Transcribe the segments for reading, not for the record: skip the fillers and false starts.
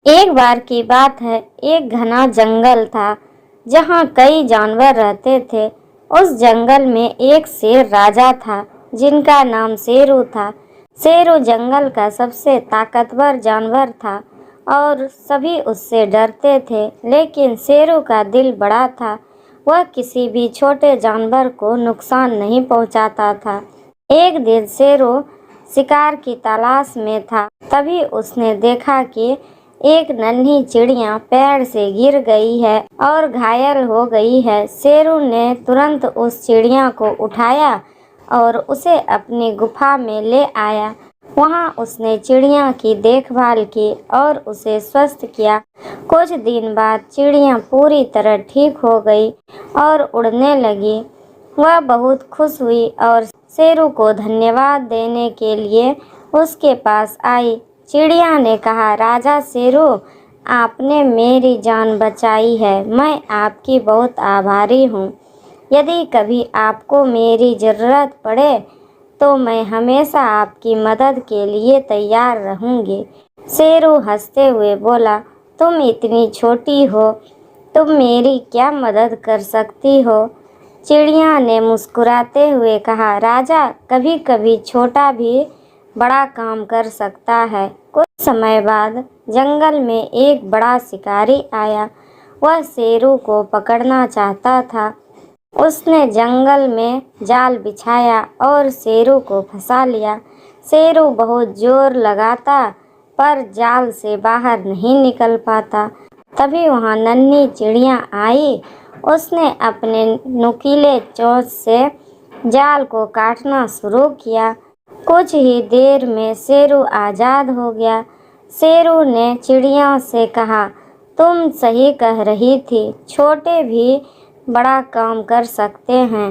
एक बार की बात है, एक घना जंगल था जहाँ कई जानवर रहते थे। उस जंगल में एक शेर राजा था जिनका नाम शेरू था। शेरू जंगल का सबसे ताकतवर जानवर था और सभी उससे डरते थे, लेकिन शेरू का दिल बड़ा था। वह किसी भी छोटे जानवर को नुकसान नहीं पहुंचाता था। एक दिन शेरू शिकार की तलाश में था, तभी उसने देखा कि एक नन्ही चिड़िया पेड़ से गिर गई है और घायल हो गई है। शेरू ने तुरंत उस चिड़िया को उठाया और उसे अपनी गुफा में ले आया। वहाँ उसने चिड़िया की देखभाल की और उसे स्वस्थ किया। कुछ दिन बाद चिड़िया पूरी तरह ठीक हो गई और उड़ने लगी। वह बहुत खुश हुई और शेरू को धन्यवाद देने के लिए उसके पास आई। चिड़िया ने कहा, राजा शेरू, आपने मेरी जान बचाई है। मैं आपकी बहुत आभारी हूँ। यदि कभी आपको मेरी ज़रूरत पड़े तो मैं हमेशा आपकी मदद के लिए तैयार रहूँगी। शेरू हंसते हुए बोला, तुम इतनी छोटी हो, तुम मेरी क्या मदद कर सकती हो? चिड़िया ने मुस्कुराते हुए कहा, राजा, कभी कभी छोटा भी बड़ा काम कर सकता है। कुछ समय बाद जंगल में एक बड़ा शिकारी आया। वह शेरू को पकड़ना चाहता था। उसने जंगल में जाल बिछाया और शेरू को फंसा लिया। शेरू बहुत जोर लगाता पर जाल से बाहर नहीं निकल पाता। तभी वहाँ नन्ही चिड़िया आई। उसने अपने नुकीले चोंच से जाल को काटना शुरू किया। कुछ ही देर में शेरू आज़ाद हो गया। शेरू ने चिड़िया से कहा, तुम सही कह रही थी, छोटे भी बड़ा काम कर सकते हैं।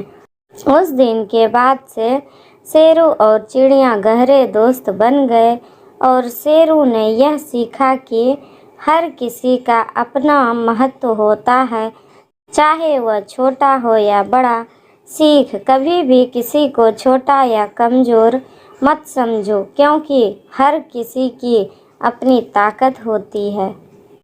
उस दिन के बाद से शेरू और चिड़िया गहरे दोस्त बन गए और शेरू ने यह सीखा कि हर किसी का अपना महत्व होता है, चाहे वह छोटा हो या बड़ा। सीख, कभी भी किसी को छोटा या कमज़ोर मत समझो, क्योंकि हर किसी की अपनी ताकत होती है।